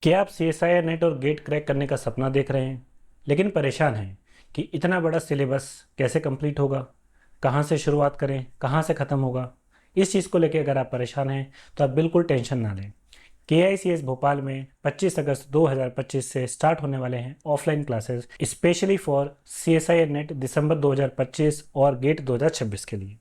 क्या आप CSIR net और गेट क्रैक करने का सपना देख रहे हैं लेकिन परेशान हैं कि इतना बड़ा सिलेबस कैसे कंप्लीट होगा, कहां से शुरुआत करें, कहां से ख़त्म होगा। इस चीज़ को लेकर अगर आप परेशान हैं तो आप बिल्कुल टेंशन ना लें। केआईसीएस भोपाल में 25 अगस्त 2025 से स्टार्ट होने वाले हैं offline classes specially for CSIR NET December 2025 और गेट 2026 के लिए।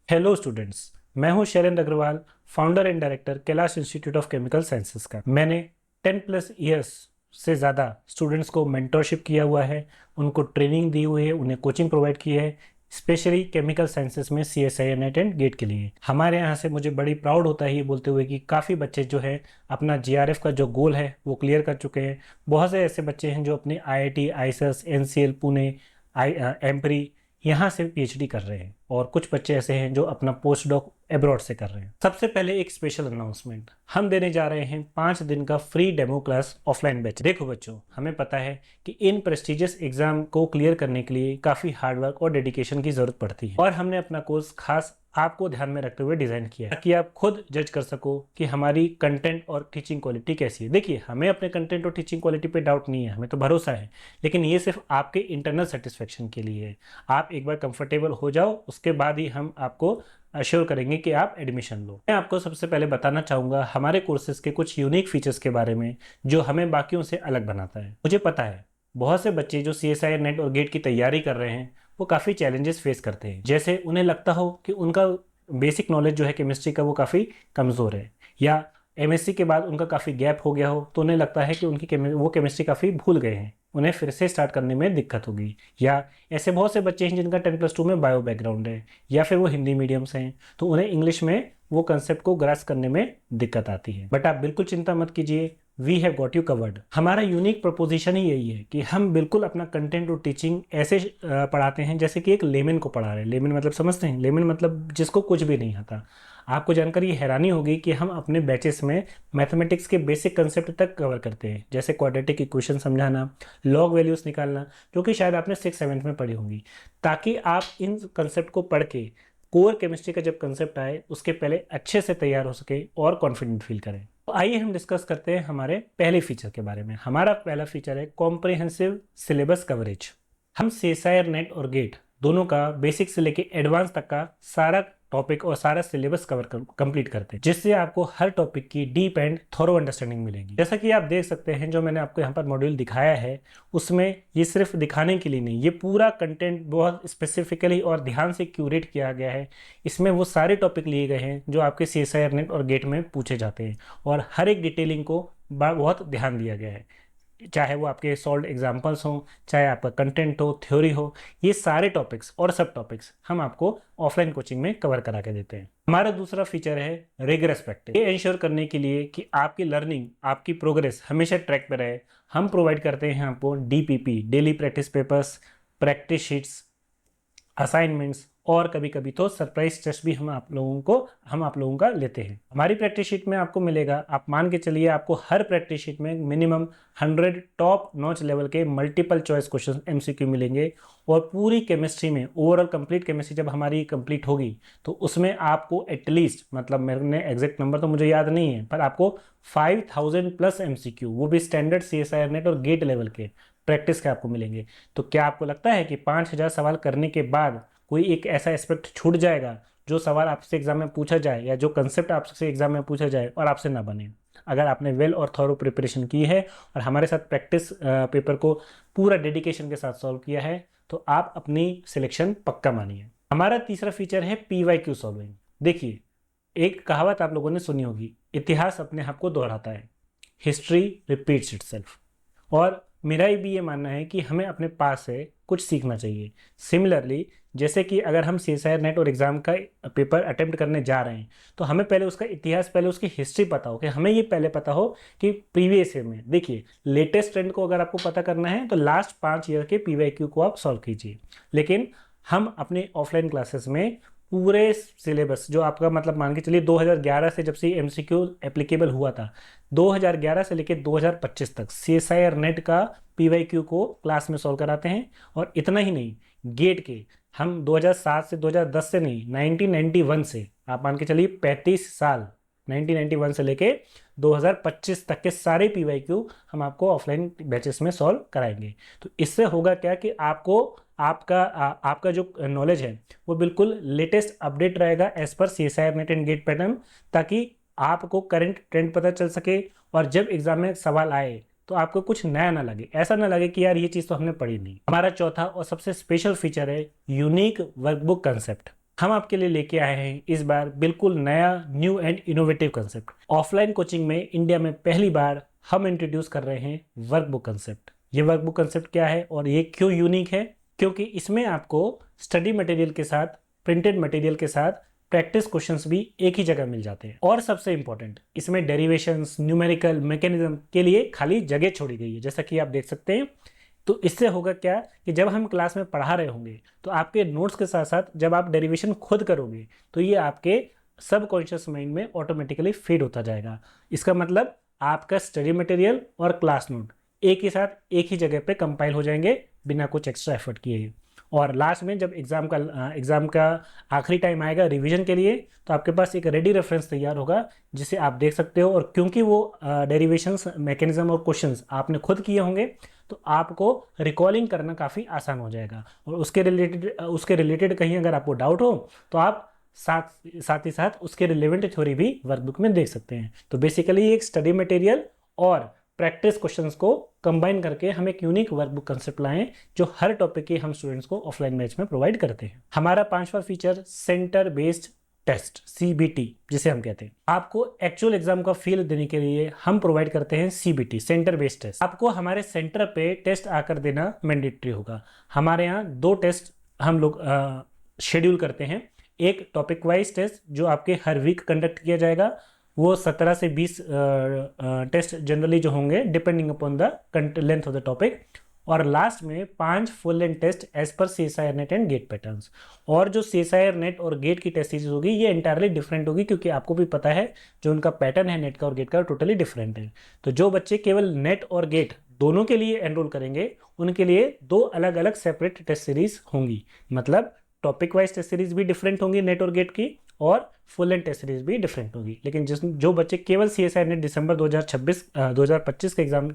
हेलो स्टूडेंट्स, मैं हूं Shailendra Agrawal, founder and director Kailash institute of chemical sciences का। मैंने 10+ ईयर्स से ज़्यादा स्टूडेंट्स को मेंटरशिप किया हुआ है, उनको ट्रेनिंग दी हुई है, उन्हें कोचिंग प्रोवाइड की है स्पेशली केमिकल साइंसेस में सीएसआईआर नेट एंड गेट के लिए। हमारे यहाँ से मुझे बड़ी प्राउड होता है ये बोलते हुए कि काफ़ी बच्चे जो है अपना जीआरएफ का जो गोल है वो क्लियर कर चुके हैं। बहुत से ऐसे बच्चे हैं जो अपने आईआईटी, आईएसएस, एनसीएल पुणे, एम्प्री यहाँ से पीएचडी कर रहे हैं, और कुछ बच्चे ऐसे हैं जो अपना पोस्ट डॉक एब्रॉड से कर रहे हैं। सबसे पहले एक स्पेशल अनाउंसमेंट, हम देने जा रहे हैं 5 दिन का free demo class offline batch. देखो बच्चों, हमें पता है कि इन प्रेस्टिजियस एग्जाम को क्लियर करने के लिए काफ़ी हार्डवर्क और डेडिकेशन की जरूरत पड़ती है, और हमने अपना कोर्स खास आपको ध्यान में रखते हुए डिजाइन किया है ताकि आप खुद जज कर सको कि हमारी कंटेंट और टीचिंग क्वालिटी कैसी है। देखिए, हमें अपने कंटेंट और टीचिंग क्वालिटी पे डाउट नहीं है, हमें तो भरोसा है, लेकिन ये सिर्फ आपके इंटरनल सेटिस्फेक्शन के लिए है। आप एक बार कंफर्टेबल हो जाओ, उसके बाद ही हम आपको अश्योर करेंगे कि आप एडमिशन लो। मैं आपको सबसे पहले बताना चाहूँगा हमारे कोर्सेज के कुछ यूनिक फीचर्स के बारे में जो हमें बाकियों से अलग बनाता है। मुझे पता है बहुत से बच्चे जो सीएसआईआर नेट और गेट की तैयारी कर रहे हैं वो काफ़ी चैलेंजेस फेस करते हैं, जैसे उन्हें लगता हो कि उनका बेसिक नॉलेज जो है केमिस्ट्री का वो काफ़ी कमज़ोर है, या एमएससी के बाद उनका काफ़ी गैप हो गया हो तो उन्हें लगता है कि वो केमिस्ट्री काफ़ी भूल गए हैं, उन्हें फिर से स्टार्ट करने में दिक्कत होगी। या ऐसे बहुत से बच्चे हैं जिनका 10+2 में बायो बैकग्राउंड है, या फिर वो हिंदी मीडियम से हैं तो उन्हें इंग्लिश में वो कंसेप्ट को ग्रास्प करने में दिक्कत आती है। बट आप बिल्कुल चिंता मत कीजिए, we have got you covered. हमारा यूनिक प्रपोजिशन ही यही है कि हम बिल्कुल अपना कंटेंट और टीचिंग ऐसे पढ़ाते हैं जैसे कि एक लेमन को पढ़ा रहे हैं। लेमन मतलब समझते हैं? लेमन मतलब जिसको कुछ भी नहीं आता। आपको जानकर ये हैरानी होगी कि हम अपने बैचेस में मैथमेटिक्स के बेसिक कंसेप्ट तक कवर करते हैं, जैसे क्वाड्रेटिक इक्वेशन समझाना, लॉग वैल्यूज निकालना, जो कि शायद आपने 6th-7th में पढ़ी होंगी, ताकि आप इन कंसेप्ट को पढ़ के कोर केमिस्ट्री का जब कंसेप्ट आए उसके पहले अच्छे से तैयार हो सके और कॉन्फिडेंट फील करें। तो आइए हम डिस्कस करते हैं हमारे पहले फीचर के बारे में। हमारा पहला फीचर है कॉम्प्रिहेंसिव सिलेबस कवरेज। हम सीएसआईआर नेट और गेट दोनों का बेसिक से लेके एडवांस तक का सारा टॉपिक और सारा सिलेबस कंप्लीट करते हैं, जिससे आपको हर टॉपिक की डीप एंड थॉरो अंडरस्टैंडिंग मिलेगी। जैसा कि आप देख सकते हैं, जो मैंने आपको यहाँ पर मॉड्यूल दिखाया है उसमें ये सिर्फ दिखाने के लिए नहीं, ये पूरा कंटेंट बहुत स्पेसिफिकली और ध्यान से क्यूरेट किया गया है। इसमें वो सारे टॉपिक लिए गए हैं जो आपके सीएसआईआर नेट और गेट में पूछे जाते हैं, और हर एक डिटेलिंग को बहुत ध्यान दिया गया है, चाहे वो आपके सॉल्व एग्जाम्पल्स हों, चाहे आपका कंटेंट हो, थ्योरी हो, ये सारे टॉपिक्स और सब टॉपिक्स हम आपको ऑफलाइन कोचिंग में कवर करा के देते हैं। हमारा दूसरा फीचर है रिगरस प्रैक्टिस। ये इंश्योर करने के लिए कि आपकी लर्निंग, आपकी प्रोग्रेस हमेशा ट्रैक पर रहे, हम प्रोवाइड करते हैं आपको DPP, daily practice papers, practice sheets, assignments, और कभी कभी तो सरप्राइज टेस्ट भी हम आप लोगों का लेते हैं। हमारी प्रैक्टिस शीट में आपको मिलेगा, आप मान के चलिए आपको हर प्रैक्टिस शीट में मिनिमम 100 टॉप नॉच लेवल के मल्टीपल चॉइस क्वेश्चन एमसीक्यू मिलेंगे, और पूरी केमिस्ट्री में ओवरऑल कंप्लीट केमिस्ट्री जब हमारी कंप्लीट होगी तो उसमें आपको एटलीस्ट, मतलब मैंने एग्जैक्ट नंबर तो मुझे याद नहीं है, पर आपको 5000+ एमसीक्यू, वो भी स्टैंडर्ड सीएसआईआर नेट और गेट लेवल के प्रैक्टिस के आपको मिलेंगे। तो क्या आपको लगता है कि 5000 सवाल करने के बाद कोई एक ऐसा एस्पेक्ट छूट जाएगा जो सवाल आपसे एग्जाम में पूछा जाए, या जो कंसेप्ट आपसे एग्जाम में पूछा जाए और आपसे ना बने? अगर आपने वेल और थॉरो प्रिपरेशन की है और हमारे साथ प्रैक्टिस पेपर को पूरा डेडिकेशन के साथ सॉल्व किया है तो आप अपनी सिलेक्शन पक्का मानिए। हमारा तीसरा फीचर है पीवाईक्यू सॉल्विंग। देखिए, एक कहावत आप लोगों ने सुनी होगी, इतिहास अपने आप को दोहराता है, हिस्ट्री रिपीट्स इटसेल्फ। और मेरा भी ये मानना है कि हमें अपने पास से कुछ सीखना चाहिए। सिमिलरली, जैसे कि अगर हम सीएसआईआर नेट और एग्जाम का पेपर अटेम्प्ट करने जा रहे हैं तो हमें पहले उसका इतिहास, पहले उसकी हिस्ट्री पता हो, कि हमें ये पहले पता हो कि प्रीवियस ईयर में, देखिए लेटेस्ट ट्रेंड को अगर आपको पता करना है तो लास्ट 5 ईयर के पीवाईक्यू को आप सॉल्व कीजिए। लेकिन हम अपने ऑफलाइन क्लासेस में पूरे सिलेबस, जो आपका मतलब मान के चलिए 2011 से जब से एमसीक्यू एप्लीकेबल हुआ था, 2011 से लेकर 2025 तक सीएसआईआर नेट का पीवाईक्यू को क्लास में सॉल्व कराते हैं। और इतना ही नहीं, गेट के हम 2007 से 2010 से नहीं, 1991 से आप मान के चलिए 35 साल 1991 से लेके 2025 तक के सारे PYQ हम आपको ऑफलाइन बैचेस में सॉल्व कराएंगे। तो इससे होगा क्या कि आपको आपका जो नॉलेज है वो बिल्कुल लेटेस्ट अपडेट रहेगा as per CSIR NET and GATE pattern, ताकि आपको करंट ट्रेंड पता चल सके और जब एग्जाम में सवाल आए तो आपको कुछ नया ना लगे, ऐसा ना लगे कि यार ये चीज़ तो हमने पढ़ी नहीं। हमारा चौथा और सबसे स्पेशल फीचर है यूनिक वर्कबुक कंसेप्ट। हम आपके लिए लेके आए हैं इस बार बिल्कुल नया new and innovative concept. Offline coaching में इंडिया में पहली बार हम इंट्रोड्यूस कर रहे हैं वर्कबुक कंसेप्ट। ये वर्कबुक कंसेप्ट क्या है और ये क्यों यूनिक है? क्योंकि इसमें आपको स्टडी मटेरियल के साथ, प्रिंटेड मटेरियल के साथ प्रैक्टिस क्वेश्चंस भी एक ही जगह मिल जाते हैं। और सबसे इंपॉर्टेंट, इसमें डेरिवेशंस, न्यूमेरिकल, मैकेनिज्म के लिए खाली जगह छोड़ी गई है, जैसा कि आप देख सकते हैं। तो इससे होगा क्या कि जब हम क्लास में पढ़ा रहे होंगे तो आपके नोट्स के साथ साथ जब आप डेरिवेशन खुद करोगे तो ये आपके सबकॉन्शियस माइंड में ऑटोमेटिकली फीड होता जाएगा। इसका मतलब आपका स्टडी मटेरियल और क्लास नोट एक ही साथ एक ही जगह पे कंपाइल हो जाएंगे बिना कुछ एक्स्ट्रा एफर्ट किए। और लास्ट में जब एग्ज़ाम का आखिरी टाइम आएगा रिवीजन के लिए, तो आपके पास एक रेडी रेफरेंस तैयार होगा जिसे आप देख सकते हो। और क्योंकि वो डेरिवेशंस, मैकेनिज्म और क्वेश्चंस आपने खुद किए होंगे तो आपको रिकॉलिंग करना काफ़ी आसान हो जाएगा। और उसके रिलेटेड कहीं अगर आपको डाउट हो तो आप साथ ही साथ उसके रिलेवेंट थ्योरी भी वर्कबुक में देख सकते हैं। तो बेसिकली एक स्टडी मटेरियल और प्रैक्टिस क्वेश्चंस को कंबाइन करके हम एक यूनिक वर्कबुक कंसेप्ट लाएं जो हर टॉपिक के हम स्टूडेंट्स को ऑफलाइन बैच में प्रोवाइड करते हैं। हमारा पांचवा feature centre based test, CBT जिसे हम कहते हैं। आपको एक्चुअल एग्जाम का फील देने के लिए हम प्रोवाइड करते हैं CBT, सेंटर बेस्ड टेस्ट। आपको हमारे सेंटर पे टेस्ट आकर देना मैंडेटरी होगा। हमारे यहाँ 2 टेस्ट हम लोग शेड्यूल करते हैं। एक टॉपिक वाइज टेस्ट जो आपके हर वीक कंडक्ट किया जाएगा, वो 17 से 20 टेस्ट जनरली जो होंगे depending upon the length of the topic. और लास्ट में 5 full length test as per CSIR NET and GATE patterns. और जो CSIR नेट और गेट की टेस्ट सीरीज होगी ये इंटायरली डिफरेंट होगी, क्योंकि आपको भी पता है जो उनका पैटर्न है नेट का और गेट का टोटली डिफरेंट है। तो जो बच्चे केवल नेट और गेट दोनों के लिए एनरोल करेंगे उनके लिए 2 अलग अलग सेपरेट टेस्ट सीरीज होंगी। मतलब टॉपिक वाइज टेस्ट सीरीज भी डिफरेंट होंगी नेट और गेट की, और फुल एंड टेस्ट सीरीज भी डिफरेंट होगी। लेकिन जो बच्चे केवल CSIR नेट दिसंबर 2025 का एग्जाम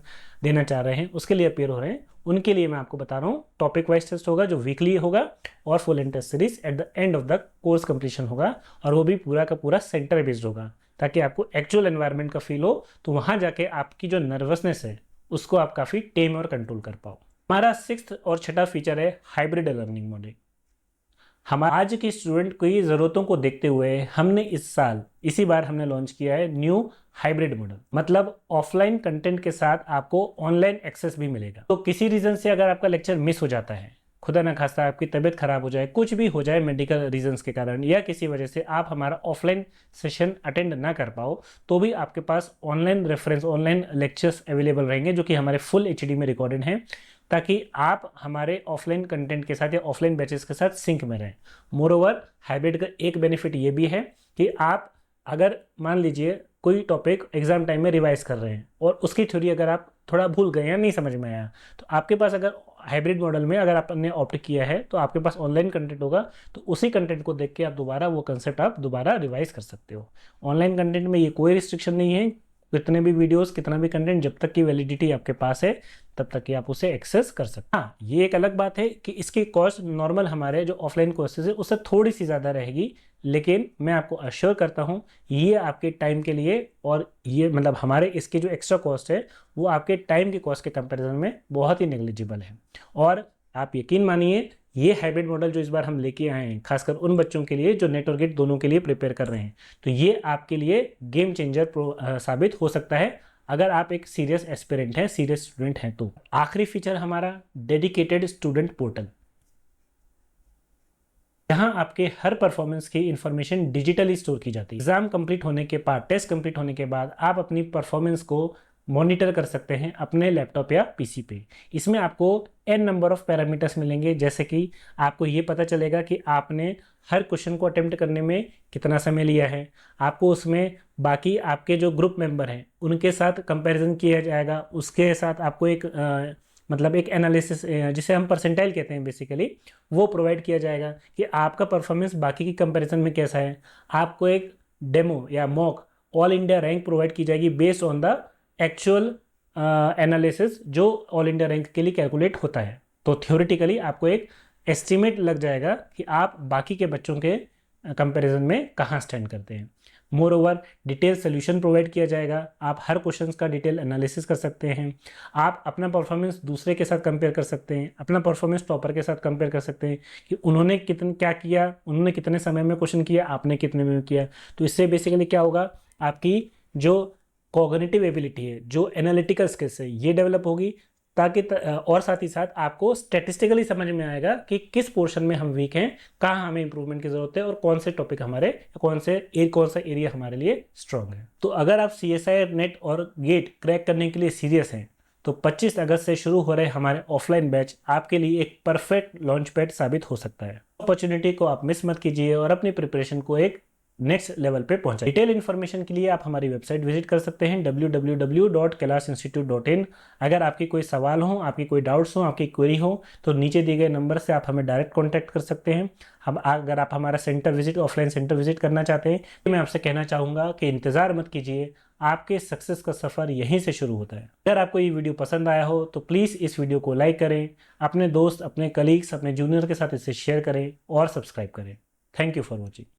देना चाह रहे हैं, उसके लिए अपेयर हो रहे हैं, उनके लिए मैं आपको बता रहा हूँ टॉपिक वाइज टेस्ट होगा जो वीकली होगा, और full end test series at the end of the course completion होगा, और वो भी पूरा का पूरा सेंटर बेस्ड होगा, ताकि आपको एक्चुअल एनवायरनमेंट का फील हो। तो वहाँ जाके आपकी जो नर्वसनेस है उसको आप काफ़ी टेम और कंट्रोल कर पाओ। हमारा 6th और छठा फीचर है हाइब्रिड लर्निंग मॉडल। हमारे आज के स्टूडेंट की ज़रूरतों को देखते हुए हमने इसी बार हमने लॉन्च किया है न्यू हाइब्रिड मॉडल। मतलब ऑफलाइन कंटेंट के साथ आपको ऑनलाइन एक्सेस भी मिलेगा। तो किसी रीज़न से अगर आपका लेक्चर मिस हो जाता है, खुदा न खास्ता आपकी तबीयत खराब हो जाए, कुछ भी हो जाए मेडिकल रीजंस के कारण, या किसी वजह से आप हमारा ऑफलाइन सेशन अटेंड ना कर पाओ, तो भी आपके पास online reference, online lectures available रहेंगे जो कि हमारे फुल HD में रिकॉर्डेड हैं, ताकि आप हमारे ऑफलाइन कंटेंट के साथ या ऑफलाइन बैचेस के साथ सिंक में रहें। मोरओवर हाइब्रिड का एक बेनिफिट ये भी है कि आप अगर मान लीजिए कोई टॉपिक एग्जाम टाइम में रिवाइज कर रहे हैं और उसकी थ्योरी अगर आप थोड़ा भूल गए या नहीं समझ में आया, तो आपके पास अगर हाइब्रिड मॉडल में अगर आपने ऑप्ट किया है तो आपके पास ऑनलाइन कंटेंट होगा, तो उसी कंटेंट को देख के आप दोबारा वो कंसेप्ट आप दोबारा रिवाइज कर सकते हो। ऑनलाइन कंटेंट में ये कोई रिस्ट्रिक्शन नहीं है, कितने भी वीडियोस, कितना भी कंटेंट, जब तक की वैलिडिटी आपके पास है तब तक कि आप उसे एक्सेस कर सकते हैं। हाँ, ये एक अलग बात है कि इसकी कॉस्ट नॉर्मल हमारे जो ऑफलाइन कोर्सेज है उससे थोड़ी सी ज़्यादा रहेगी, लेकिन मैं आपको अश्योर करता हूँ ये आपके टाइम के लिए, और ये मतलब हमारे इसकी जो एक्स्ट्रा कॉस्ट है वो आपके टाइम की कॉस्ट के कंपैरिजन में बहुत ही नेग्लिजिबल है। और आप यकीन मानिए ये हाइब्रिड मॉडल जो इस बार हम लेके आए हैं, खासकर उन बच्चों के लिए जो नेट और गेट दोनों के लिए प्रिपेयर कर रहे हैं, तो ये आपके लिए गेम चेंजर साबित हो सकता है अगर आप एक सीरियस एस्पिरेंट हैं, सीरियस स्टूडेंट हैं तो। आखिरी फीचर हमारा डेडिकेटेड स्टूडेंट पोर्टल। यहाँ आपके हर परफॉर्मेंस की इंफॉर्मेशन डिजिटली स्टोर की जाती है। एग्जाम कंप्लीट होने के बाद, टेस्ट कंप्लीट होने के बाद आप अपनी परफॉर्मेंस को मॉनिटर कर सकते हैं अपने लैपटॉप या PC पे। इसमें आपको n नंबर ऑफ पैरामीटर्स मिलेंगे, जैसे कि आपको ये पता चलेगा कि आपने हर क्वेश्चन को अटेम्प्ट करने में कितना समय लिया है। आपको उसमें बाकी आपके जो ग्रुप मेंबर हैं उनके साथ कंपैरिजन किया जाएगा, उसके साथ आपको एक मतलब एक एनालिसिस जिसे हम परसेंटाइल कहते हैं बेसिकली, वो प्रोवाइड किया जाएगा कि आपका परफॉर्मेंस बाकी की कंपैरिजन में कैसा है। आपको एक डेमो या mock all India rank provide की जाएगी based on the actual analysis जो ऑल इंडिया रैंक के लिए कैलकुलेट होता है। तो थ्योरेटिकली आपको एक एस्टिमेट लग जाएगा कि आप बाकी के बच्चों के कंपैरिजन में कहाँ स्टैंड करते हैं। More over detail solution provide किया जाएगा, आप हर क्वेश्चन का डिटेल एनालिसिस कर सकते हैं, आप अपना परफॉर्मेंस दूसरे के साथ कंपेयर कर सकते हैं, अपना परफॉर्मेंस टॉपर के साथ कंपेयर कर सकते हैं कि उन्होंने क्या किया, उन्होंने कितने समय में क्वेश्चन किया, आपने कितने में किया। तो इससे बेसिकली क्या होगा, आपकी जो कॉग्निटिव एबिलिटी है, जो एनालिटिकल स्किल्स है, ये डेवलप होगी, ताकि और साथ ही साथ आपको स्टैटिस्टिकली समझ में आएगा कि किस पोर्शन में हम वीक हैं, कहाँ हमें इंप्रूवमेंट की जरूरत है और कौन से टॉपिक हमारे कौन सा एरिया हमारे लिए स्ट्रांग है। तो अगर आप CSIR नेट और गेट क्रैक करने के लिए सीरियस हैं तो 25 अगस्त से शुरू हो रहे हमारे ऑफलाइन बैच आपके लिए एक परफेक्ट लॉन्च पैड साबित हो सकता है। अपॉर्चुनिटी को आप मिस मत कीजिए और अपनी प्रिपरेशन को एक नेक्स्ट लेवल पे पहुंचा। डिटेल इन्फॉर्मेशन के लिए आप हमारी वेबसाइट विजिट कर सकते हैं www.kailash-institute.in। अगर आपकी कोई सवाल हो, आपकी कोई डाउट्स हो, आपकी क्वेरी हो तो नीचे दिए गए नंबर से आप हमें डायरेक्ट कांटेक्ट कर सकते हैं। अगर आप हमारा ऑफलाइन सेंटर विजिट करना चाहते हैं तो मैं आपसे कहना चाहूँगा कि इंतज़ार मत कीजिए, आपके सक्सेस का सफ़र यहीं से शुरू होता है। अगर आपको ये वीडियो पसंद आया हो तो प्लीज़ इस वीडियो को लाइक करें, अपने दोस्त, अपने कलीग्स, अपने जूनियर के साथ इसे शेयर करें और सब्सक्राइब करें। Thank you for watching.